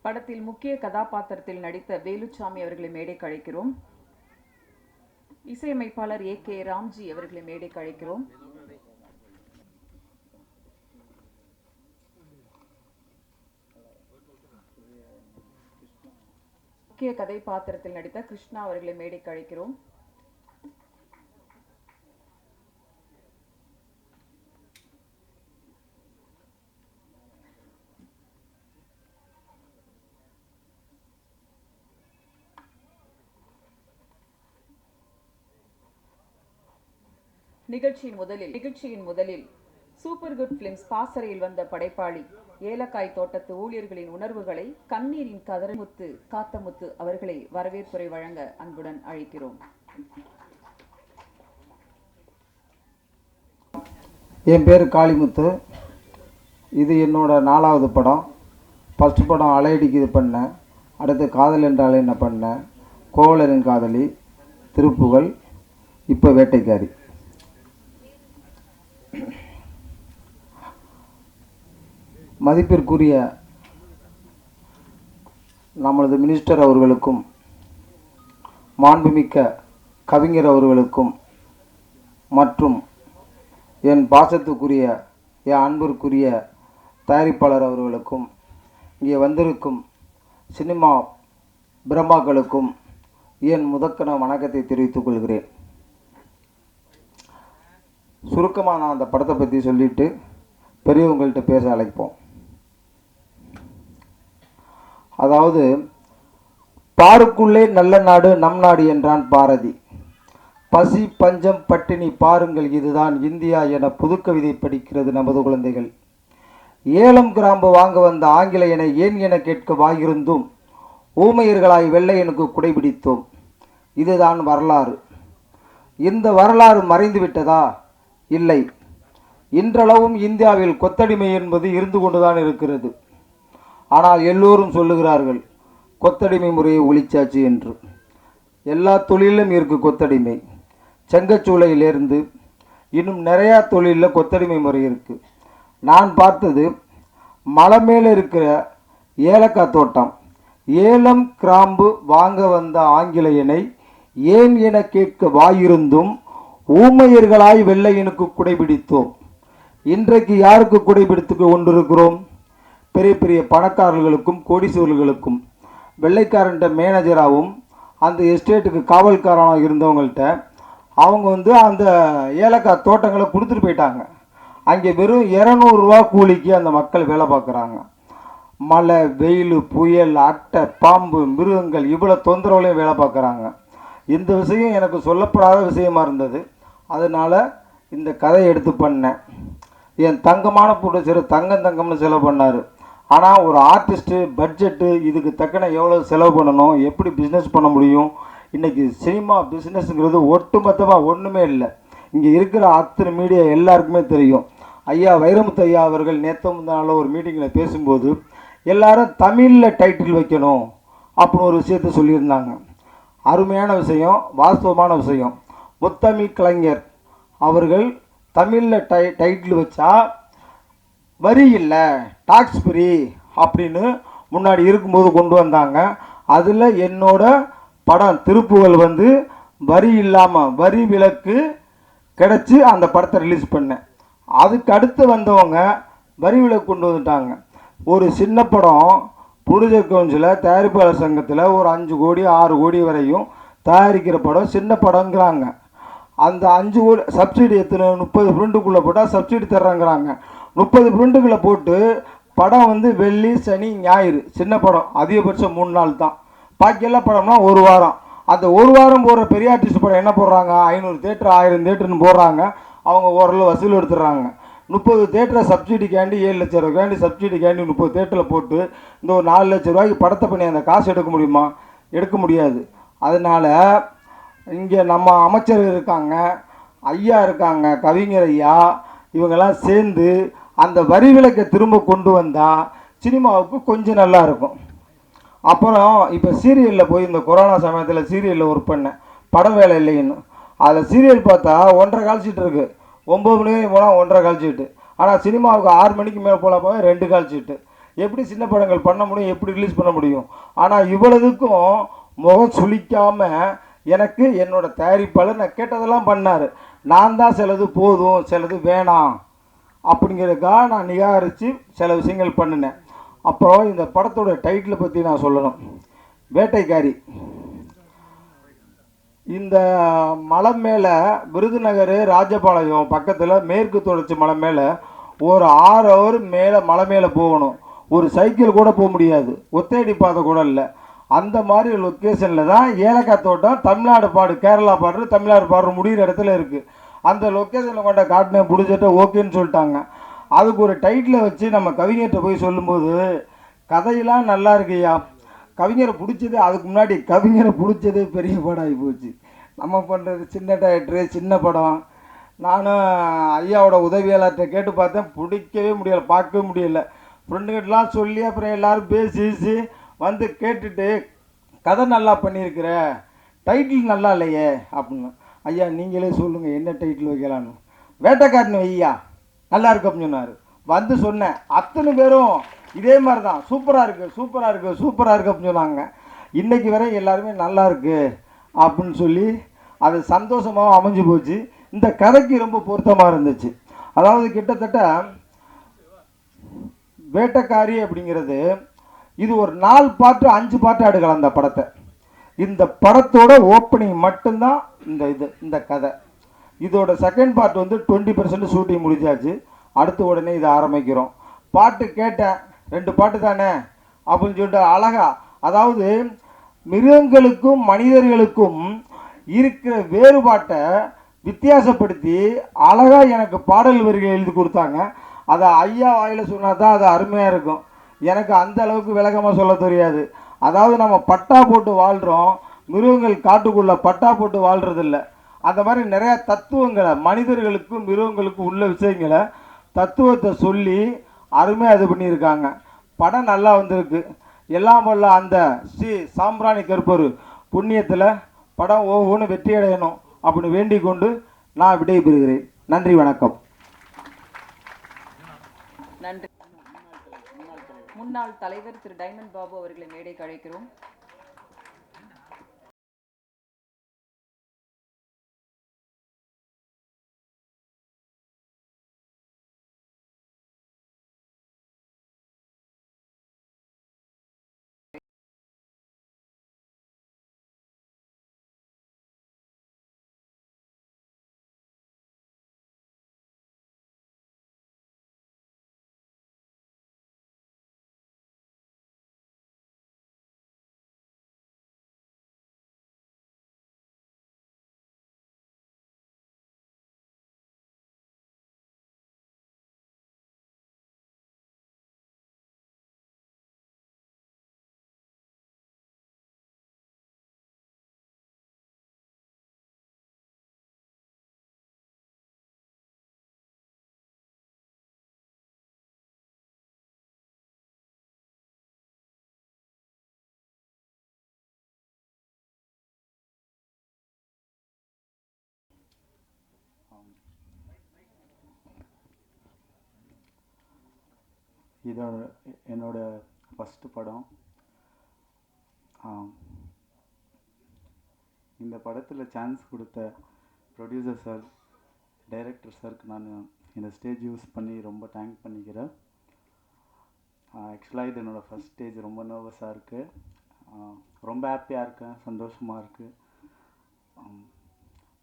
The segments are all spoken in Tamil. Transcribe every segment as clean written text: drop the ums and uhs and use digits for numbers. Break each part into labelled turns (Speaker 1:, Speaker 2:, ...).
Speaker 1: படத்தில் முக்கிய கதாபாத்திரத்தில் நடித்த வேலுச்சாமி அவர்களை மேடைக்கு அழைக்கிறோம். இசையமைப்பாளர் A.K. ராம்ஜி அவர்களை மேடைக்கு அழைக்கிறோம். முக்கிய கதாபாத்திரத்தில் நடித்த கிருஷ்ணா அவர்களை மேடைக்கு அழைக்கிறோம். நிகழ்ச்சியின் முதலில் சூப்பர் குட் பிலிம்ஸ் பாசறையில் வந்த படைப்பாளி ஏலக்காய் தோட்டத்து ஊழியர்களின் உணர்வுகளை கண்ணீரின் கதறமுத்து காத்தமுத்து அவர்களை வரவேற்புரை வழங்க அன்புடன் அழைக்கிறோம்.
Speaker 2: என் பேர் காளிமுத்து. இது என்னோட 4வது படம். ஃபஸ்ட் படம் அலையடிக்கு இது பண்ணேன். அடுத்து காதல் என்றால் என்ன பண்ணேன், கோவலரின் காதலி, திருப்புகழ், இப்போ வேட்டைக்காரி. மதிப்பிற்குரிய நமது மினிஸ்டர் அவர்களுக்கும் மாண்புமிக்க கவிஞர் அவர்களுக்கும் மற்றும் என் பாசத்துக்குரிய என் அன்பிற்குரிய தயாரிப்பாளர் அவர்களுக்கும் இங்கே வந்திருக்கும் சினிமா பிரம்மாக்களுக்கும் என் முதற்கன வணக்கத்தை தெரிவித்துக் கொள்கிறேன். சுருக்கமாக நான் அந்த படத்தை பற்றி சொல்லிவிட்டு பெரியவங்கள்ட்ட பேச அழைப்போம். அதாவது, பாருக்குள்ளே நல்ல நாடு நம் நாடு என்றான் பாரதி. பசி பஞ்சம் பட்டினி பாருங்கள் இதுதான் இந்தியா என புதுக்கவிதை படிக்கிறது நமது குழந்தைகள். ஏலம் கிராம்பு வாங்க வந்த ஆங்கிலேயனை ஏன் என கேட்க வாயிருந்தும் ஊமையர்களாய் வெள்ளையனுக்கு குடைபிடித்தோம். இதுதான் வரலாறு. இந்த வரலாறு மறைந்து விட்டதா? இல்லை. இன்றளவும் இந்தியாவில் கொத்தடிமை என்பது இருந்து கொண்டுதான் இருக்கிறது. ஆனால் எல்லோரும் சொல்லுகிறார்கள் கொத்தடிமை முறையை ஒழிச்சாச்சு என்று. எல்லா தொழிலும் இருக்கு கொத்தடிமை. செங்கச்சூளையிலிருந்து இன்னும் நிறையா தொழிலில் கொத்தடிமை முறை இருக்குது. நான் பார்த்தது மலை மேலே இருக்கிற ஏலக்காய் தோட்டம். ஏலம் கிராம்பு வாங்க வந்த ஆங்கிலேயனை ஏன் என கேட்க வாயிருந்தும் ஊமையர்களாய் வெள்ளையனுக்கு குடைபிடித்தோம். இன்றைக்கு யாருக்கு குடைபிடித்து கொண்டிருக்கிறோம்? பெரிய பெரிய பணக்காரர்களுக்கும் கோடீஸ்வரர்களுக்கும். வெள்ளைக்காரன்ட்ட மேனேஜராகவும் அந்த எஸ்டேட்டுக்கு காவல்காரனாக இருந்தவங்கள்ட்ட அவங்க அந்த ஏலக்காய் தோட்டங்களை கொடுத்துட்டு போயிட்டாங்க. அங்கே வெறும் 200 ரூபா கூலிக்கு அந்த மக்கள் வேலை பார்க்குறாங்க. மழை வெயில் புயல் அட்டை பாம்பு மிருகங்கள் இவ்வளோ தொந்தரவுலையும் வேலை பார்க்குறாங்க. இந்த விஷயம் எனக்கு சொல்லப்படாத விஷயமா இருந்தது. அதனால் இந்த கதையை எடுத்து பண்ணேன். என் தங்கமான ப்ரொடியூசர் தங்கம்னு செலவு பண்ணார். ஆனால் ஒரு ஆர்டிஸ்ட்டு பட்ஜெட்டு இதுக்கு தக்கன எவ்வளோ செலவு பண்ணணும், எப்படி பிஸ்னஸ் பண்ண முடியும். இன்றைக்கி சினிமா பிஸ்னஸ்ங்கிறது ஒட்டுமொத்தமாக ஒன்றுமே இல்லை. இங்கே இருக்கிற அத்தனை மீடியா எல்லாருக்குமே தெரியும். ஐயா வைரமுத்து ஐயா அவர்கள் நேற்று முந்தானால ஒரு மீட்டிங்கில் பேசும்போது எல்லாரும் தமிழில் டைட்டில் வைக்கணும் அப்படின்னு ஒரு விஷயத்த சொல்லியிருந்தாங்க. அருமையான விஷயம், வாஸ்தவமான விஷயம். முத்தமிழ் கலைஞர் அவர்கள் தமிழில் டைட்டில் வச்சா வரி இல்லை, டாக்ஸ் ஃப்ரீ அப்படின்னு முன்னாடி இருக்கும்போது கொண்டு வந்தாங்க. அதில் என்னோட படம் திருப்புகழ் வரி இல்லாமல் வரி விலக்கு கிடச்சி அந்த படத்தை ரிலீஸ் பண்ணேன். அதுக்கு அடுத்து வந்தவங்க வரி விலக்கு கொண்டு வந்துட்டாங்க. ஒரு சின்ன படம் ப்ரொடியூசர் கவுன்சிலில் தயாரிப்பாளர் சங்கத்தில் ஒரு 5 கோடி 6 கோடி வரையும் தயாரிக்கிற படம் சின்ன படங்கிறாங்க. அந்த 5 கோடி சப்சிடி எத்தனை 30 பிரிண்ட்டுக்குள்ளே போட்டால் சப்சிடி தர்றாங்கிறாங்க. 30 பிரிண்ட்டுக்குள்ளே போட்டு படம் வெள்ளி சனி ஞாயிறு சின்ன படம் அதிகபட்சம் 3 நாள் தான். பாக்கியெல்லாம் படம்னா 1 வாரம். அந்த 1 வாரம் போடுற பெரிய ஆர்டிஸ்ட் படம் என்ன போடுறாங்க, 500 தேட்டர் 1000 தேட்டர்னு போடுறாங்க. அவங்க ஓரளவு வசூல் எடுத்துடுறாங்க. 30 தேட்டரை சப்சிடிக்காண்டி 7 லட்சம் ரூபாய்க்காண்டி சப்சிடிக்காண்டி 30 தேட்டரில் போட்டு இந்த ஒரு 4 லட்சம் ரூபாய்க்கு படத்தை பண்ணி அந்த காசு எடுக்க முடியுமா? எடுக்க முடியாது. அதனால் இங்கே நம்ம அமைச்சர் இருக்காங்க, ஐயா இருக்காங்க, கவிஞர் ஐயா, இவங்கெல்லாம் சேர்ந்து அந்த வரி விலக்கை திரும்ப கொண்டு வந்தால் சினிமாவுக்கு கொஞ்சம் நல்லா இருக்கும். அப்புறம் இப்போ சீரியலில் போய் இந்த கொரோனா சமயத்தில் சீரியலில் ஒர்க் பண்ணேன், படம் வேலை இல்லைன்னு. அதில் சீரியல் பார்த்தா 1.5 கால் சீட்டு இருக்குது. 9 மணி போனால் 1.5 கால் சீட்டு. ஆனால் சினிமாவுக்கு 6 மணிக்கு மேலே போனால் 2 கால் சீட்டு. எப்படி சின்ன படங்கள் பண்ண முடியும், எப்படி ரிலீஸ் பண்ண முடியும்? ஆனால் இவ்வளவுக்கும் முகம் சுளிக்காமல் எனக்கு என்னோட தயாரிப்பாளர் நான் கேட்டதெல்லாம் பண்ணார். நான் தான் சிலது போதும் சிலது வேணாம் அப்படிங்கிறதுக்காக நான் நிராகரித்து சில விஷயங்கள் பண்ணினேன். அப்புறம் இந்த படத்தோட டைட்டிலை பற்றி நான் சொல்லணும். வேட்டைக்காரி. இந்த மலை மேலே விருதுநகர் ராஜபாளையம் பக்கத்தில் மேற்கு தொடர்ச்சி மலை மேலே ஒரு 6 ஹவர் மேலே மலை மேலே போகணும். ஒரு சைக்கிள் கூட போக முடியாது, ஒத்தையடி பாதை கூட இல்லை. அந்த மாதிரி லொக்கேஷனில் தான் ஏலக்காய் தோட்டம் தமிழ்நாடு பாடு கேரளா பாடுற தமிழ்நாடு பாடுற முடிகிற இடத்துல இருக்குது. அந்த லொக்கேஷனில் கொண்ட காட்டினேன், பிடிச்சிட்டு ஓகேன்னு சொல்லிட்டாங்க. அதுக்கு ஒரு டைட்டிலை வச்சு நம்ம கவிஞர்கிட்ட போய் சொல்லும்போது கதையெல்லாம் நல்லா இருக்குய்யா, கவிஞரை பிடிச்சது அதுக்கு முன்னாடி கவிஞரை பிடிச்சதே பெரிய படம் ஆகி போச்சு. நம்ம பண்ணுறது சின்ன டேரக்டரு சின்ன படம். நானும் ஐயாவோட உதவியாளர்கிட்ட கேட்டு பார்த்தேன், பிடிக்கவே முடியலை, பார்க்கவே முடியலை. ஃப்ரெண்டுக்கிட்டலாம் சொல்லி அப்புறம் எல்லோரும் பேசி வந்து கேட்டுட்டு கதை நல்லா பண்ணியிருக்கிற, டைட்டில் நல்லா இல்லையே அப்படின்னு. ஐயா நீங்களே சொல்லுங்கள் என்ன டைட்டில் வைக்கலான்னு. வேட்டைக்காரன் வையா நல்லா இருக்கு அப்படின்னு சொன்னார். வந்து சொன்னேன், அத்தனை பேரும் இதே மாதிரி தான் சூப்பராக இருக்குது சூப்பராக இருக்குது சூப்பராக இருக்குது அப்படின்னு சொன்னாங்க. இன்றைக்கி வரை எல்லாருமே நல்லா இருக்குது அப்படின்னு சொல்லி அது சந்தோஷமாக அமைஞ்சு போச்சு. இந்த கதைக்கு ரொம்ப பொருத்தமாக இருந்துச்சு. அதாவது கிட்டத்தட்ட வேட்டைக்காரி அப்படிங்கிறது இது ஒரு 4 பாட்டு 5 பாட்டு எடுக்கலாம் அந்த படத்தை. இந்த படத்தோட ஓப்பனிங் மட்டும்தான் இந்த கதை. இதோட செகண்ட் பார்ட் வந்து 20% ஷூட்டிங் முடிஞ்சாச்சு. அடுத்து உடனே இதை ஆரம்பிக்கிறோம். பாட்டு கேட்டேன், 2 பாட்டு தானே அப்படின்னு சொல்லிட்டு அழகா, அதாவது மிருகங்களுக்கும் மனிதர்களுக்கும் இருக்கிற வேறுபாட்டை வித்தியாசப்படுத்தி அழகாக எனக்கு பாடல் வரிகள் எழுதி கொடுத்தாங்க. அதை ஐயா வாயில் சொன்னால் தான் அது அருமையாக இருக்கும். எனக்கு அந்த அளவுக்கு விளக்கமாக சொல்ல தெரியாது. அதாவது நம்ம பட்டா போட்டு வாழ்கிறோம், மிருகங்கள் காட்டுக்குள்ளே பட்டா போட்டு வாழ்கிறதில்ல. அந்த மாதிரி நிறையா தத்துவங்களை மனிதர்களுக்கும் மிருகங்களுக்கும் உள்ள விஷயங்களை தத்துவத்தை சொல்லி அருமையாக இது பண்ணியிருக்காங்க. படம் நல்லா வந்திருக்கு. எல்லாம் வல்ல அந்த ஸ்ரீ சாம்பிராணி கருப்பர் புண்ணியத்தில் படம் ஒவ்வொன்று வெற்றி அடையணும் அப்படின்னு வேண்டிக் கொண்டு நான் விடைபெறுகிறேன். நன்றி, வணக்கம்.
Speaker 1: நன்றி. முன்னாள் தலைவர் திரு டைமண்ட் பாபு அவர்களை மேடைக்கு அழைக்கிறோம்.
Speaker 3: இதோட என்னோட ஃபஸ்ட்டு படம். இந்த படத்தில் சான்ஸ் கொடுத்த ப்ரொடியூசர் சார், டைரக்டர் சாருக்கு நான் இந்த ஸ்டேஜ் யூஸ் பண்ணி ரொம்ப தேங்க் பண்ணிக்கிறேன். ஆக்சுவலாக இது என்னோடய ஃபஸ்ட் ஸ்டேஜ். ரொம்ப நர்வஸாக இருக்குது, ரொம்ப ஹாப்பியாக இருக்கேன், சந்தோஷமாக இருக்குது.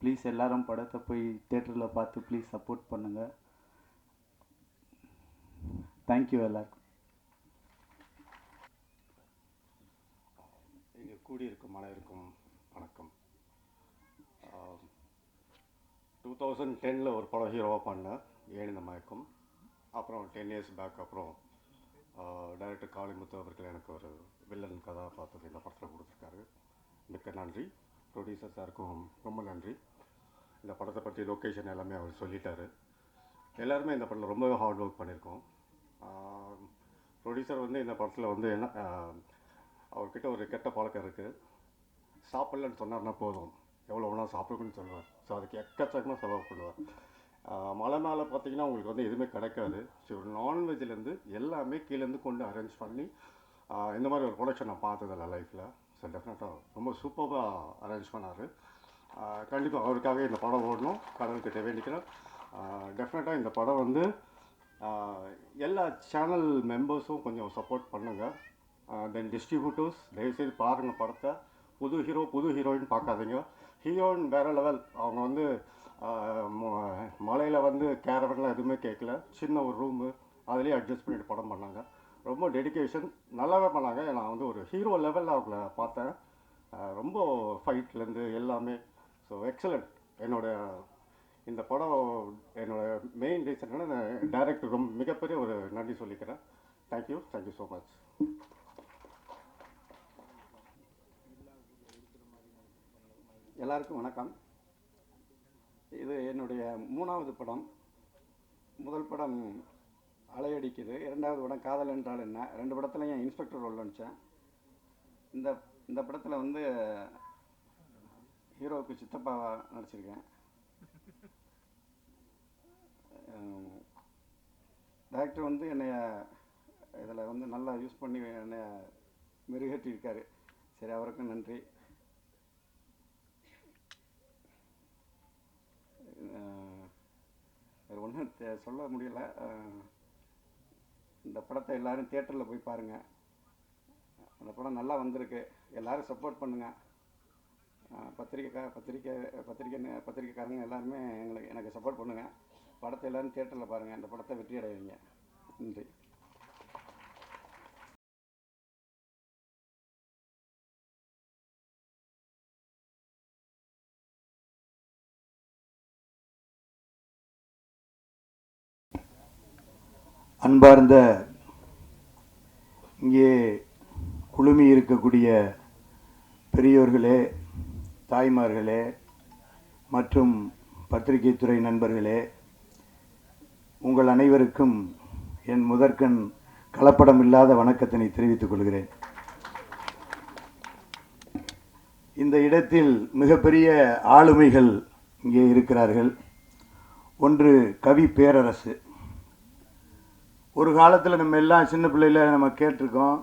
Speaker 3: ப்ளீஸ் எல்லோரும் படத்தை போய் தேட்டரில் பார்த்து ப்ளீஸ் சப்போர்ட் பண்ணுங்கள். தேங்க்யூ எல்லாருக்கும்.
Speaker 4: இங்கே கூடியிருக்கும் அனைவருக்கும் வணக்கம். 2010 ஒரு படம் ஹீரோவாக பண்ணேன், ஏனிந்த மயக்கம். அப்புறம் 10 இயர்ஸ் பேக் அப்புறம் டைரக்டர் காளிமுத்து அவர்கள் எனக்கு ஒரு வில்லன் கதாபாத்திரம் இந்த படத்தில் கொடுத்துருக்காரு. மிக்க நன்றி. ப்ரொடியூசர் சாருக்கும் ரொம்ப நன்றி. இந்த படத்தை பற்றி லொக்கேஷன் எல்லாமே அவர் சொல்லிட்டாரு. எல்லாருமே இந்த படத்தில் ரொம்பவே ஹார்ட் ஒர்க் பண்ணியிருக்கோம். ப்ரொடியூசர் வந்து இந்த படத்தில் வந்து என்ன, அவர்கிட்ட ஒரு கெட்ட பழக்கம் இருக்குது. சாப்பிட்லன்னு சொன்னார்னா போதும், எவ்வளோ ஒன்றா சாப்பிடுக்குன்னு சொல்லுவார். ஸோ அதுக்கு எக்கச்சக்கமாக செலவு பண்ணுவார். மலை மேலே பார்த்தீங்கன்னா உங்களுக்கு வந்து எதுவுமே கிடைக்காது. ஸோ நான்வெஜ்லேருந்து எல்லாமே கீழேருந்து கொண்டு அரேஞ்ச் பண்ணி இந்த மாதிரி ஒரு ப்ரொடக்ஷன் நான் பார்த்ததில்ல லைஃப்பில். ஸோ டெஃபினட்டாக ரொம்ப சூப்பராக அரேஞ்ச் பண்ணார். கண்டிப்பாக அவருக்காக இந்த படம் ஓடணும், கடவுள்கிட்ட வேண்டிக்கிறேன். டெஃபினட்டாக இந்த படம் வந்து எல்லா சேனல் மெம்பர்ஸும் கொஞ்சம் சப்போர்ட் பண்ணுங்கள். தென் டிஸ்ட்ரிபியூட்டர்ஸ் தயவுசெய்து பாருங்கள் படத்தை. புது ஹீரோ புது ஹீரோயின் பார்க்காதீங்க. ஹீரோயின் வேறு லெவல். அவங்க வந்து மலையில் வந்து கேரவன்லாம் எதுவுமே கேட்கல, சின்ன ஒரு ரூமு அதுலேயே அட்ஜஸ்ட் பண்ணிட்டு படம் பண்ணாங்க. ரொம்ப டெடிக்கேஷன், நல்லாவே பண்ணாங்க. நான் வந்து ஒரு ஹீரோ லெவலில் அவங்கள பார்த்தேன். ரொம்ப ஃபைட்லேருந்து எல்லாமே. So excellent. இந்த படம் என்னோடய மெயின் ரீசன் என்னன்னா, டைரக்டர் ரொம்ப மிகப்பெரிய ஒரு நன்றி சொல்லிக்கிறேன். Thank you so much.
Speaker 5: எல்லாருக்கும் வணக்கம். இது என்னுடைய 3வது படம். முதல் படம் அலையடிக்குது, 2வது படம் காதல் என்றால் என்ன. 2 படத்துலையும் இன்ஸ்பெக்டர் ரோல் நடித்தேன். இந்த படத்தில் வந்து ஹீரோவுக்கு சித்தப்பாவா நடிச்சிருக்கேன். டைரக்டர் வந்து என்னைய இதில் வந்து நல்லா யூஸ் பண்ணி என்னை மெருகேற்றியிருக்காரு. சரி, அவருக்கும் நன்றி. வேறு ஒன்றும் சொல்ல முடியல. இந்த படத்தை எல்லோரும் தியேட்டரில் போய் பாருங்கள். அந்த படம் நல்லா வந்திருக்கு. எல்லோரும் சப்போர்ட் பண்ணுங்கள். பத்திரிக்கைக்காரங்க எல்லாருமே எனக்கு சப்போர்ட் பண்ணுங்கள். படத்தை எல்லோரும் தியேட்டரில் பாருங்கள். இந்த படத்தை வெற்றி அடைவீங்க. நன்றி.
Speaker 6: அன்பார்ந்த இங்கே குழுமி இருக்கக்கூடிய பெரியோர்களே, தாய்மார்களே மற்றும் பத்திரிகைத்துறை நண்பர்களே, உங்கள் அனைவருக்கும் என் முதற்கண் கலப்படம் இல்லாத வணக்கத்தினை தெரிவித்துக் கொள்கிறேன். இந்த இடத்தில் மிகப்பெரிய ஆளுமைகள் இங்கே இருக்கிறார்கள். ஒன்று கவி பேரரசு. ஒரு காலத்தில் நம்ம எல்லாம் சின்ன பிள்ளையில் நம்ம கேட்டிருக்கோம்,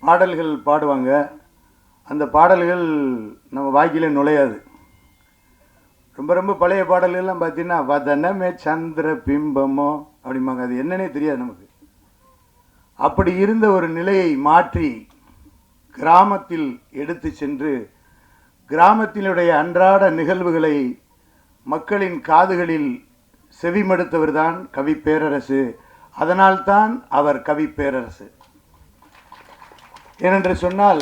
Speaker 6: பாடல்கள் பாடுவாங்க. அந்த பாடல்கள் நம்ம வாய்க்கிலே நுழையாது. ரொம்ப ரொம்ப பழைய பாடல்கள்லாம் பார்த்தீங்கன்னா வதனமே சந்திர பிம்பமோ அப்படிம்பாங்க. அது என்னன்னே தெரியாது நமக்கு. அப்படி இருந்த ஒரு நிலையை மாற்றி கிராமத்தில் எடுத்து சென்று கிராமத்தினுடைய அன்றாட நிகழ்வுகளை மக்களின் காதுகளில் செவிமடுத்தவர் தான் கவி பேரரசு. அதனால்தான் அவர் கவி பேரரசு. ஏனென்று சொன்னால்,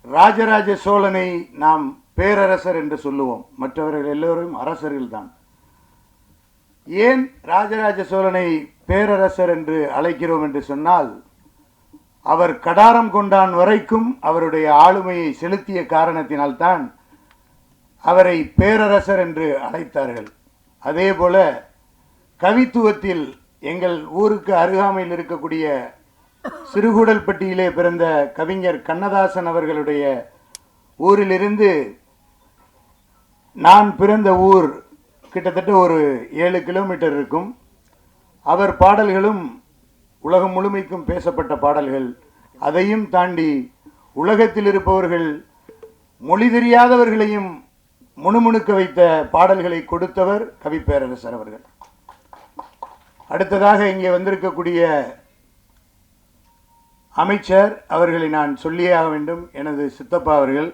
Speaker 6: ராஜராஜ சோழனை நாம் பேரரசர் என்று சொல்லுவோம், மற்றவர்கள் எல்லோரும் அரசர்கள் தான். ஏன் ராஜராஜ சோழனை பேரரசர் என்று அழைக்கிறோம் என்று சொன்னால், அவர் கடாரம் கொண்டான் வரைக்கும் அவருடைய ஆளுமையை செலுத்திய காரணத்தினால்தான் அவரை பேரரசர் என்று அழைத்தார்கள். அதேபோல கவித்துவத்தில் எங்கள் ஊருக்கு அருகாமையில் இருக்கக்கூடிய சிறுகூடல்பட்டியிலே பிறந்த கவிஞர் கண்ணதாசன் அவர்களுடைய ஊரிலிருந்து நான் பிறந்த ஊர் கிட்டத்தட்ட ஒரு 7 கிலோமீட்டர் இருக்கும். அவர் பாடல்களும் உலகம் முழுமைக்கும் பேசப்பட்ட பாடல்கள். அதையும் தாண்டி உலகத்தில் இருப்பவர்கள், மொழி தெரியாதவர்களையும் முணுமுணுக்க வைத்த பாடல்களை கொடுத்தவர் கவி பேரரசர் அவர்கள். அடுத்ததாக இங்கே வந்திருக்கக்கூடிய அமைச்சர் அவர்களை நான் சொல்லியே ஆக வேண்டும். எனது சித்தப்பா அவர்கள்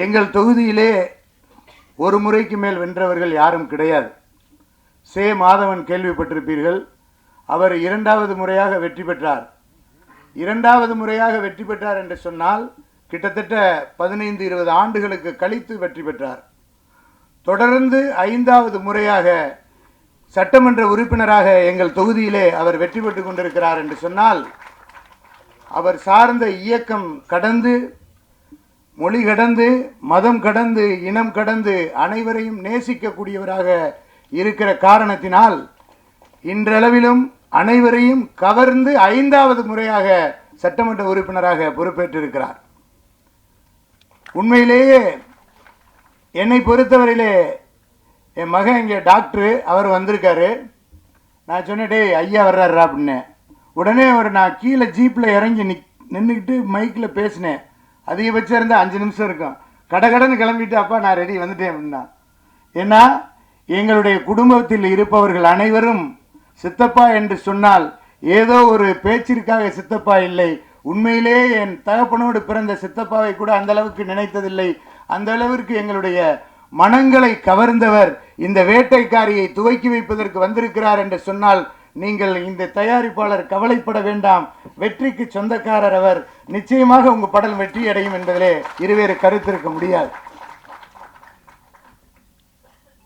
Speaker 6: எங்கள் தொகுதியிலே ஒரு முறைக்கு மேல் வென்றவர்கள் யாரும் கிடையாது. சே மாதவன் கேள்விப்பட்டிருப்பீர்கள். அவர் 2வது முறையாக வெற்றி பெற்றார். 2வது முறையாக வெற்றி பெற்றார் என்று சொன்னால் கிட்டத்தட்ட 15-20 ஆண்டுகளுக்கு கழித்து வெற்றி பெற்றார். தொடர்ந்து 5வது முறையாக சட்டமன்ற உறுப்பினராக எங்கள் தொகுதியிலே அவர் வெற்றி பெற்று கொண்டிருக்கிறார் என்று சொன்னால், அவர் சார்ந்த இயக்கம் கடந்து, மொழி கடந்து, மதம் கடந்து, இனம் கடந்து அனைவரையும் நேசிக்கக்கூடியவராக இருக்கிற காரணத்தினால் இன்றளவிலும் அனைவரையும் கவர்ந்து 5வது முறையாக சட்டமன்ற உறுப்பினராக பொறுப்பேற்றிருக்கிறார். உண்மையிலேயே என்னை பொறுத்தவரையிலே என் மகன் இங்கே டாக்டரு, அவர் வந்திருக்காரு. நான் சொன்னேன், டேய் ஐயா வர்றாருடா அப்படின்னு. உடனே நான் கீழே ஜீப்பில் இறங்கி நின்றுக்கிட்டு மைக்கில் பேசினேன். அதிகபட்சம் இருந்தால் 5 நிமிஷம் இருக்கும். கடகடன்னு கிளம்பிட்டு, அப்பா நான் ரெடி வந்துட்டேன் அப்படின்னா. ஏன்னா எங்களுடைய குடும்பத்தில் இருப்பவர்கள் அனைவரும் சித்தப்பா என்று சொன்னால் ஏதோ ஒரு பேச்சிற்காக சித்தப்பா இல்லை. உண்மையிலே என் தகப்பனோடு பிறந்த சித்தப்பாவை கூட அந்த அளவுக்கு நினைத்ததில்லை. அந்த அளவிற்கு எங்களுடைய மனங்களை கவர்ந்தவர் இந்த வேட்டைக்காரியை துவக்கி வைப்பதற்கு வந்திருக்கிறார் என்று சொன்னால் நீங்கள் இந்த தயாரிப்பாளர் கவலைப்பட வேண்டாம். வெற்றிக்கு சொந்தக்காரர் அவர். நிச்சயமாக உங்கள் படம் வெற்றி அடையும் என்பதிலே இருவேறு கருத்து இருக்க முடியாது.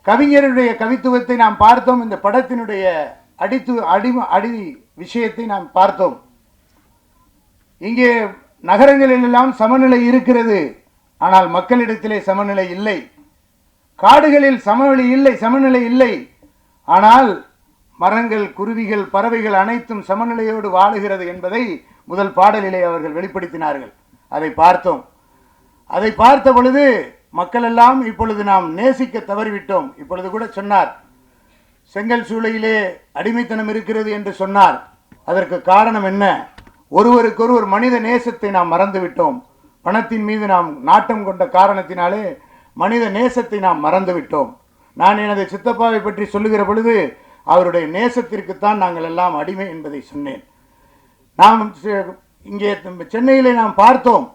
Speaker 6: கவிஞருடைய கவித்துவத்தை நாம் பார்த்தோம். இந்த படத்தினுடைய அடி விஷயத்தை நாம் பார்த்தோம். இங்கே நகரங்களிலெல்லாம் சமநிலை இருக்கிறது, ஆனால் மக்களிடத்திலே சமநிலை இல்லை. காடுகளில் சமநிலை இல்லை. ஆனால் மரங்கள், குருவிகள், பறவைகள் அனைத்தும் சமநிலையோடு வாழுகிறது என்பதை முதல் பாடலிலே அவர்கள் வெளிப்படுத்தினார்கள். அதை பார்த்தோம். அதை பார்த்த பொழுது மக்கள் எல்லாம் இப்பொழுது நாம் நேசிக்க தவறிவிட்டோம். இப்பொழுது கூட சொன்னார், செங்கல் சூளையிலே அடிமைத்தனம் இருக்கிறது என்று சொன்னார். அதற்கு காரணம் என்ன? ஒருவருக்கொருவர் மனித நேசத்தை நாம் மறந்துவிட்டோம். பணத்தின் மீது நாம் நாட்டம் கொண்ட காரணத்தினாலே மனித நேசத்தை நாம் மறந்துவிட்டோம். நான் எனது சித்தப்பாவை பற்றி சொல்லுகிற பொழுது அவருடைய நேசத்திற்குத்தான் நாங்கள் எல்லாம் அடிமை என்பதை சொன்னேன். நாம் இங்கே சென்னையிலே நாம் பார்த்தோம்,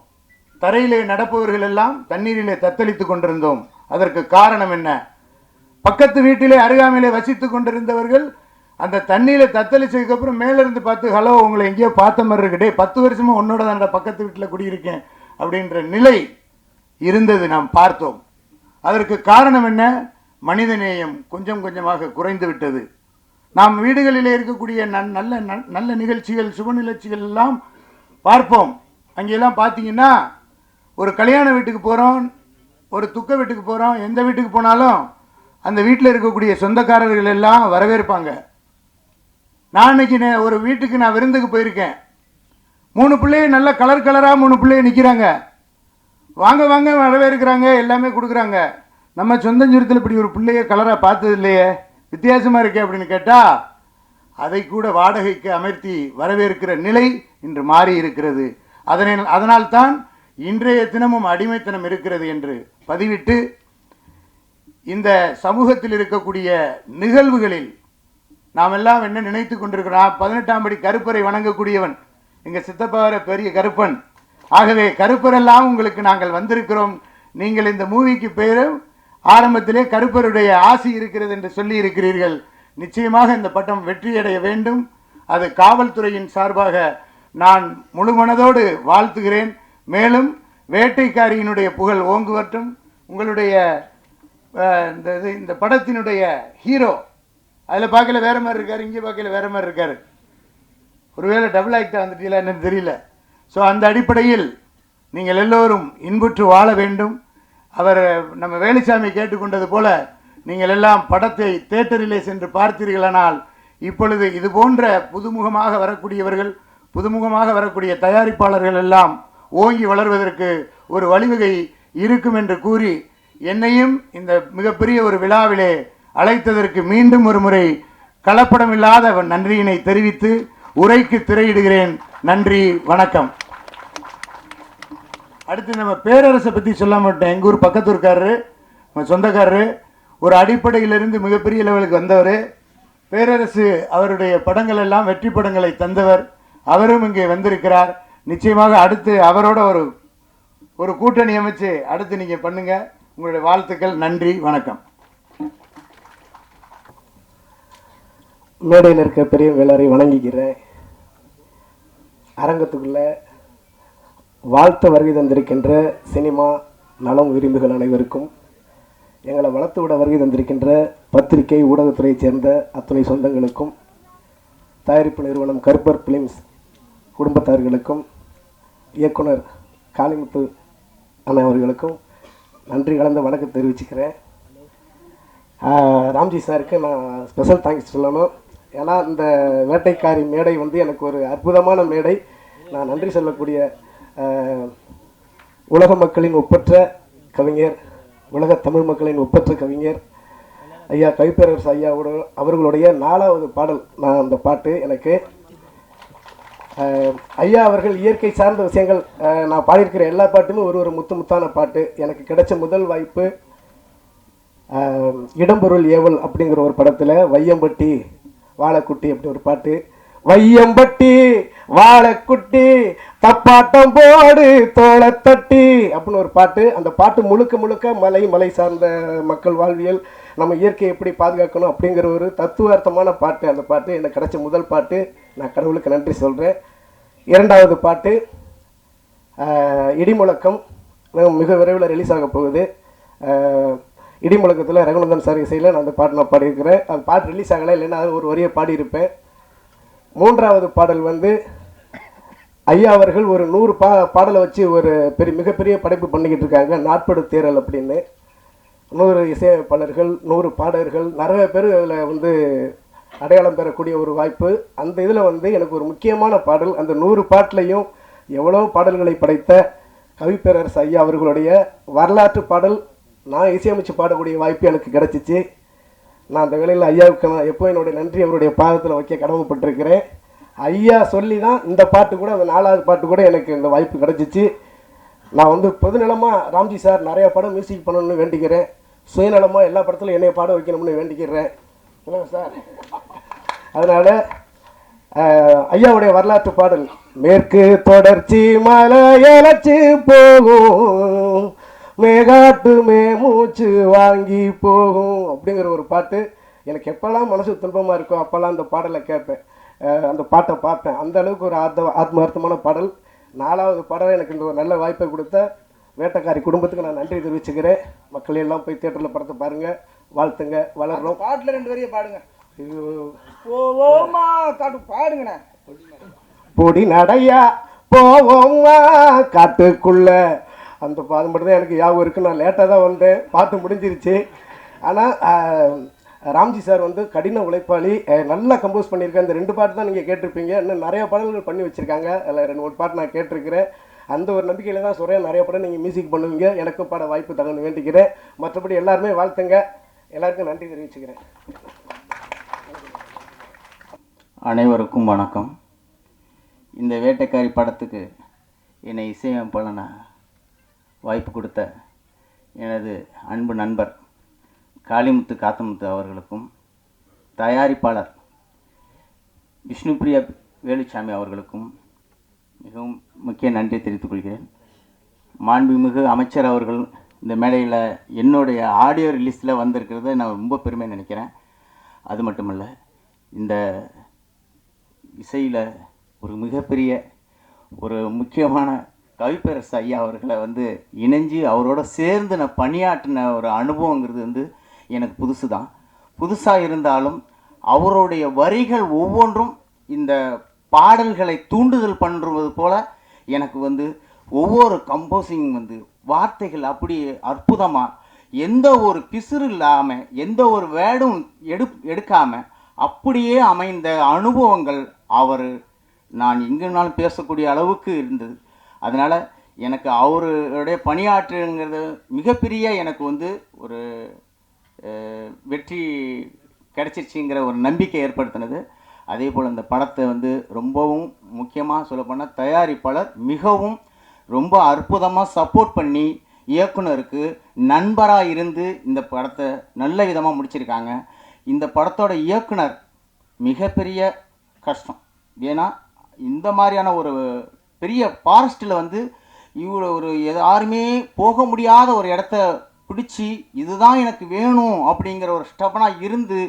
Speaker 6: தரையிலே நடப்பவர்கள் எல்லாம் தண்ணீரிலே தத்தளித்து கொண்டிருந்தோம். அதற்கு காரணம் என்ன? பக்கத்து வீட்டிலே அருகாமையிலே வசித்து கொண்டிருந்தவர்கள் அந்த தண்ணியில் தத்தளிச்சதுக்கு அப்புறம் மேலிருந்து பார்த்து, ஹலோ உங்களை எங்கேயோ பார்த்த மாதிரி இருக்குடே, 10 வருஷமா உன்னோட தான் பக்கத்து வீட்டில் குடியிருக்கேன் அப்படின்ற நிலை இருந்தது நாம் பார்த்தோம். அதற்கு காரணம் என்ன? மனிதநேயம் கொஞ்சம் கொஞ்சமாக குறைந்து விட்டது. நாம் வீடுகளிலே இருக்கக்கூடிய நல்ல நிகழ்ச்சிகள், சுப நிகழ்ச்சிகள் எல்லாம் பார்ப்போம். அங்கெல்லாம் பார்த்தீங்கன்னா ஒரு கல்யாண வீட்டுக்கு போகிறோம், ஒரு துக்க வீட்டுக்கு போகிறோம், எந்த வீட்டுக்கு போனாலும் அந்த வீட்டில் இருக்கக்கூடிய சொந்தக்காரர்கள் எல்லாம் வரவேற்பாங்க. நான் இன்னைக்கு ஒரு வீட்டுக்கு நான் விருந்துக்கு போயிருக்கேன். 3 பிள்ளைய நல்ல கலராக 3 பிள்ளைய நிற்கிறாங்க. வாங்க வாங்க வரவேற்கிறாங்க, எல்லாமே கொடுக்குறாங்க. நம்ம சொந்தஞ்சுரத்தில் இப்படி ஒரு பிள்ளைய கலராக பார்த்தது இல்லையே, வித்தியாசமாக இருக்கே அப்படின்னு கேட்டால் அதை கூட வாடகைக்கு அமர்த்தி வரவேற்கிற நிலை இன்று மாறி இருக்கிறது. அதனால்தான் இன்றைய தினமும் அடிமைத்தனம் இருக்கிறது என்று பதிவிட்டு, இந்த சமூகத்தில் இருக்கக்கூடிய நிகழ்வுகளில் நாம் எல்லாம் என்ன நினைத்து கொண்டிருக்கிறோம்? 18ஆம் படி கருப்பரை வணங்கக்கூடியவன் எங்கள் சித்தப்பாவர பெரிய கருப்பன். ஆகவே கருப்பரெல்லாம் உங்களுக்கு நாங்கள் வந்திருக்கிறோம். நீங்கள் இந்த மூவிக்கு பேரும் ஆரம்பத்திலே கருப்பருடைய ஆசி இருக்கிறது என்று சொல்லி இருக்கிறீர்கள். நிச்சயமாக இந்த பட்டம் வெற்றியடைய வேண்டும். அது காவல்துறையின் சார்பாக நான் முழு மனதோடு வாழ்த்துகிறேன். மேலும் வேட்டைக்காரியினுடைய புகழ் ஓங்குவட்டும். உங்களுடைய இந்த படத்தினுடைய ஹீரோ அதில் பார்க்கல வேறு மாதிரி இருக்கார், இங்கே பார்க்கல வேறு மாதிரி இருக்கார். ஒருவேளை டபுள் ஆக்டாக வந்துட்டீங்களா என்னன்னு தெரியல. ஸோ அந்த அடிப்படையில் நீங்கள் எல்லோரும் இன்புற்று வாழ வேண்டும். அவர் நம்ம வேலுசாமி கேட்டுக்கொண்டது போல நீங்கள் எல்லாம் படத்தை தியேட்டரிலே சென்று பார்த்தீர்களானால் இப்பொழுது இது போன்ற புதுமுகமாக வரக்கூடியவர்கள், புதுமுகமாக வரக்கூடிய தயாரிப்பாளர்கள் எல்லாம் ஓங்கி வளர்வதற்கு ஒரு வழிவகை இருக்கும் என்று கூறி, என்னையும் இந்த மிகப்பெரிய ஒரு விழாவிலே அழைத்ததற்கு மீண்டும் ஒரு முறை கலப்படமில்லாத நன்றியினை தெரிவித்து உரைக்கு திரையிடுகிறேன். நன்றி, வணக்கம். அடுத்து நம்ம பேரரசை பற்றி சொல்ல மாட்டேன். எங்கள் ஊர் பக்கத்தூர்காரரு, நம்ம சொந்தக்காரரு, ஒரு அடிப்படையிலிருந்து மிகப்பெரிய லெவலுக்கு வந்தவர். பேரரசு அவருடைய படங்கள் எல்லாம் வெற்றி படங்களை தந்தவர். அவரும் இங்கே வந்திருக்கிறார். நிச்சயமாக அடுத்து அவரோட ஒரு கூட்டணி அமைச்சு அடுத்து நீங்கள் பண்ணுங்க. உங்களுடைய வாழ்த்துக்கள். நன்றி, வணக்கம்.
Speaker 7: மேடையில் இருக்க பெரிய எல்லாரையும் வணங்கிக்கிறேன். அரங்கத்துக்குள்ள வாழ்த்து வருகை தந்திருக்கின்ற சினிமா நலம் விரும்புகள் அனைவருக்கும், எங்களை வளர்த்து விட வருகை தந்திருக்கின்ற பத்திரிகை ஊடகத்துறையைச் சேர்ந்த அத்துணை சொந்தங்களுக்கும், தயாரிப்பு நிறுவனம் கருப்பர் பிலிம்ஸ் குடும்பத்தார்களுக்கும், இயக்குனர் காளிமுத்து அண்ணன் அவர்களுக்கும் நன்றி கலந்த வணக்கம் தெரிவிச்சுக்கிறேன். ராம்ஜி சாருக்கு நான் ஸ்பெஷல் தேங்க்ஸ் சொல்லணும். ஏன்னா இந்த வேட்டைக்காரி மேடை எனக்கு ஒரு அற்புதமான மேடை. நான் நன்றி சொல்லக்கூடிய உலக மக்களின் ஒப்பற்ற கவிஞர் உலக தமிழ் மக்களின் ஒப்பற்ற கவிஞர் ஐயா கவிப்பேரரசு ஐயாவோட அவர்களுடைய 4வது பாடல். நான் அந்த பாட்டு எனக்கு ஐயா அவர்கள் இயற்கை சார்ந்த விஷயங்கள் நான் பாடியிருக்கிற எல்லா பாட்டுமே ஒரு முத்தான பாட்டு. எனக்கு கிடைச்ச முதல் வாய்ப்பு இடம்பொருள் ஏவல் அப்படிங்கிற ஒரு படத்தில் வையம்பட்டி வாழைக்குட்டி அப்படி ஒரு பாட்டு. வையம்பட்டி வாழைக்குட்டி தப்பாட்டம் போடு தோளை தட்டி அப்படின்னு ஒரு பாட்டு. அந்த பாட்டு முழுக்க மலை சார்ந்த மக்கள் வாழ்வியல், நம்ம இயற்கையை எப்படி பாதுகாக்கணும் அப்படிங்கிற ஒரு தத்துவார்த்தமான பாட்டு. அந்த பாட்டு எனக்கு கிடைச்ச முதல் பாட்டு. நான் கடவுளுக்கு நன்றி சொல்கிறேன். 2வது பாட்டு இடிமுழக்கம், மிக விரைவில் ரிலீஸ் ஆக போகுது. இடிமுழக்கத்தில் ரகுநந்தன் சார் இசையில் நான் அந்த பாட்டு நான் பாடியிருக்கிறேன். அந்த பாட்டு ரிலீஸ் ஆகலை, இல்லைன்னா அது ஒரு வரியை பாடியிருப்பேன். 3வது பாடல் வந்து ஐயா அவர்கள் ஒரு 100 பாடலை வச்சு ஒரு மிகப்பெரிய படைப்பு பண்ணிக்கிட்டு இருக்காங்க, நாட்படு தேரல் அப்படின்னு. 100 இசையமைப்பாளர்கள், 100 பாடகர்கள், நிறைய பேர் அதில் வந்து அடையாளம் பெறக்கூடிய ஒரு வாய்ப்பு. அந்த இதில் வந்து எனக்கு ஒரு முக்கியமான பாடல், அந்த 100 பாட்டிலையும் எவ்வளோ பாடல்களை படைத்த கவிப்பேரரசு ஐயா அவர்களுடைய வரலாற்று பாடல் நான் இசையமைச்சு பாடக்கூடிய வாய்ப்பு எனக்கு கிடச்சிச்சு. நான் அந்த வேளையில் ஐயாவுக்கு நான் எப்போ என்னுடைய நன்றி அவருடைய பாதத்தில் வைக்க கடமைப்பட்டிருக்கிறேன். ஐயா சொல்லி தான் இந்த பாட்டு கூட, அந்த 4வது பாட்டு கூட எனக்கு இந்த வாய்ப்பு கிடச்சிச்சு. நான் வந்து பொதுநலமாக ராம்ஜி சார் நிறையா படம் மியூசிக் பண்ணணும்னு வேண்டிக்கிறேன். சுயநலமாக எல்லா படத்துலையும் என்னைய பாட வைக்கணும்னு வேண்டிக்கிறேன் இல்லைங்க சார். அதனால் ஐயாவுடைய வரலாற்று பாடல் மேற்கு தொடர்ச்சி மலையழைச்சு போகும் மேகாட்டுமே மூச்சு வாங்கி போகும் அப்படிங்கிற ஒரு பாட்டு. எனக்கு எப்போல்லாம் மனசு துன்பமாக இருக்கோ அப்போல்லாம் அந்த பாடலை கேட்பேன், அந்த பாட்டை பார்ப்பேன். அந்த அளவுக்கு ஒரு ஆத்மார்த்தமான பாடல். 4வது பாடலை எனக்கு இந்த ஒரு நல்ல வாய்ப்பை கொடுத்த வேட்டைக்காரி குடும்பத்துக்கு நான் நன்றி தெரிவிச்சுக்கிறேன். மக்கள் எல்லாம் போய் தியேட்டரில் படத்தை பாருங்கள், வாழ்த்துங்க, வளர்றோம்.
Speaker 2: பாட்டில் 2 வரியை பாடுங்க.
Speaker 7: பாடுங்கண்ணே. பொடி நடையா போவோம்மா காட்டுக்குள்ள, அந்த பாதம் மட்டும் தான் எனக்கு ஞாபகம் இருக்குது. நான் லேட்டாக தான் வந்தேன், பாட்டு முடிஞ்சிருச்சு. ஆனால் ராம்ஜி சார் வந்து கடின உழைப்பாளி, நல்லா கம்போஸ் பண்ணியிருக்கேன். இந்த 2 பாட்டு தான் நீங்கள் கேட்டிருப்பீங்க. இன்னும் நிறைய பாடல்கள் பண்ணி வச்சுருக்காங்க. அதில் 2-3 பாட்டு நான் கேட்டிருக்கிறேன். அந்த ஒரு நம்பிக்கையில் தான் சொல்கிறேன், நிறைய படம் நீங்கள் மியூசிக் பண்ணுவீங்க, எனக்கும் பாட வாய்ப்பு தகவல் வேண்டிக்கிறேன். மற்றபடி எல்லாருமே வாழ்த்துங்க, எல்லாருக்கும் நன்றி தெரிவிச்சுக்கிறேன்.
Speaker 8: அனைவருக்கும் வணக்கம். இந்த வேட்டைக்காரி படத்துக்கு என்னை இசையமைப்பாளன வாய்ப்பு கொடுத்த எனது அன்பு நண்பர் காளிமுத்து காத்தமுத்து அவர்களுக்கும், தயாரிப்பாளர் விஷ்ணுபிரியா வேலுச்சாமி அவர்களுக்கும் மிகவும் முக்கிய நன்றி தெரிவித்துக் கொள்கிறேன். மாண்புமிகு அமைச்சர் அவர்கள் இந்த மேடையில் என்னுடைய ஆடியோ ரிலீஸில் வந்திருக்கிறத நான் ரொம்ப பெருமை நினைக்கிறேன். அது மட்டுமல்ல, இந்த இசையில் ஒரு மிகப்பெரிய ஒரு முக்கியமான கவிப்பேரரசு ஐயா அவர்களை வந்து இணைஞ்சு அவரோட சேர்ந்து நான் பணியாற்றின ஒரு அனுபவங்கிறது வந்து எனக்கு புதுசு தான். புதுசாக இருந்தாலும் அவருடைய வரிகள் ஒவ்வொன்றும் இந்த பாடல்களை தூண்டுதல் பண்ணுறது போல் எனக்கு வந்து ஒவ்வொரு கம்போசிங் வந்து வார்த்தைகள் அப்படி அற்புதமாக, எந்த ஒரு பிசுறு இல்லாமல், எந்த ஒரு வேர்டும் எடுக்காமல் அப்படியே அமைந்த அனுபவங்கள் அவர் நான் எங்கேனாலும் பேசக்கூடிய அளவுக்கு இருந்தது. அதனால் எனக்கு அவருடைய பணியாற்றுங்கிறது மிகப்பெரிய எனக்கு வந்து ஒரு வெற்றி கிடைச்சிருச்சுங்கிற ஒரு நம்பிக்கை ஏற்படுத்தினது. அதே போல் இந்த படத்தை வந்து ரொம்பவும் முக்கியமாக சொல்லப்போனால் தயாரிப்பாளர் மிகவும் ரொம்ப அற்புதமாக சப்போர்ட் பண்ணி இயக்குனருக்கு நண்பராக இருந்து இந்த படத்தை நல்ல விதமாக முடிச்சிருக்காங்க. இந்த படத்தோட இயக்குனர் மிகப்பெரிய கஷ்டம். ஏன்னா இந்த மாதிரியான ஒரு பெரிய ஃபாரஸ்ட்டில் வந்து இவ்வளோ ஒரு யாருமே போக முடியாத ஒரு இடத்த பிடிச்சி இதுதான் எனக்கு வேணும் அப்படிங்கிற ஒரு ஸ்டெப்பனாக இருந்து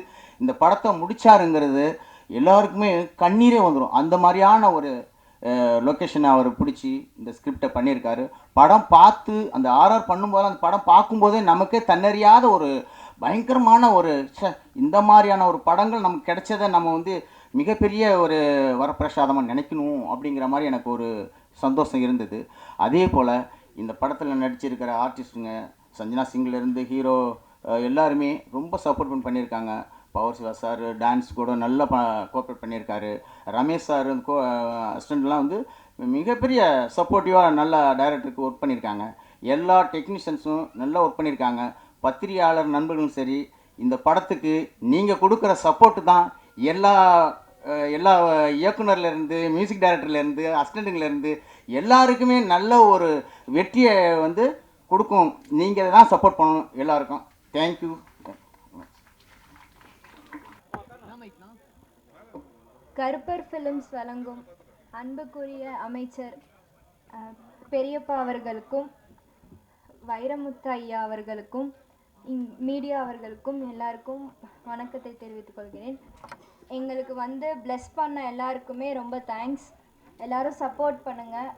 Speaker 8: இந்த படத்தை முடித்தாருங்கிறது எல்லாருக்குமே கண்ணீரே வந்துடும். அந்த மாதிரியான ஒரு லொக்கேஷனை அவர் பிடிச்சி இந்த ஸ்கிரிப்டை பண்ணியிருக்காரு. படம் பார்த்து அந்த ஆர்ஆர் பண்ணும்போது அந்த படம் பார்க்கும்போதே நமக்கே தன்னறியாத ஒரு பயங்கரமான ஒரு இந்த மாதிரியான ஒரு படங்கள் நமக்கு கிடைச்சதை நம்ம வந்து மிகப்பெரிய ஒரு வரப்பிரசாதமாக நினைக்கணும் அப்படிங்கிற மாதிரி எனக்கு ஒரு சந்தோஷம் இருந்தது. அதே போல் இந்த படத்தில் நடிச்சிருக்கிற ஆர்டிஸ்ட்டுங்க சஞ்சனா சிங்லேருந்து ஹீரோ எல்லாருமே ரொம்ப சப்போர்ட் பண்ணியிருக்காங்க. பவர் சிவா சார் டான்ஸ் கூட நல்லா கோஆப்ரேட் பண்ணியிருக்காரு. ரமேஷ் சார் அசிஸ்டண்ட்லாம் வந்து மிகப்பெரிய சப்போர்ட்டிவாக நல்லா டைரக்டருக்கு ஒர்க் பண்ணியிருக்காங்க. எல்லா டெக்னீஷியன்ஸும் நல்லா ஒர்க் பண்ணியிருக்காங்க. பத்திரிகையாளர் நண்பர்களும் சரி, இந்த படத்துக்கு நீங்கள் கொடுக்குற சப்போர்ட்டு தான் எல்லா எல்லா இயக்குனர்லேருந்து, மியூசிக் டைரக்டர்லேருந்து, அசிஸ்டண்ட்டுங்கலேருந்து எல்லாருக்குமே நல்ல ஒரு வெற்றியை வந்து கொடுக்கும். நீங்கள் தான் சப்போர்ட் பண்ணணும் எல்லாருக்கும். தேங்க்யூ.
Speaker 9: கருப்பர் ஃபிலிம்ஸ் வழங்கும் அன்புக்குரிய அமைச்சர் பெரியப்பா அவர்களுக்கும், வைரமுத்து ஐயா அவர்களுக்கும், மீடியா அவர்களுக்கும் எல்லாருக்கும் வணக்கத்தை தெரிவித்துக் கொள்கிறேன். எங்களுக்கு வந்து பிளஸ் பண்ண எல்லாருக்குமே ரொம்ப தேங்க்ஸ். எல்லாரும் சப்போர்ட் பண்ணுங்கள்.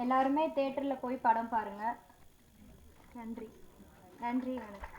Speaker 9: எல்லாருமே தேட்டரில் போய் படம் பாருங்கள். நன்றி. நன்றி, வணக்கம்.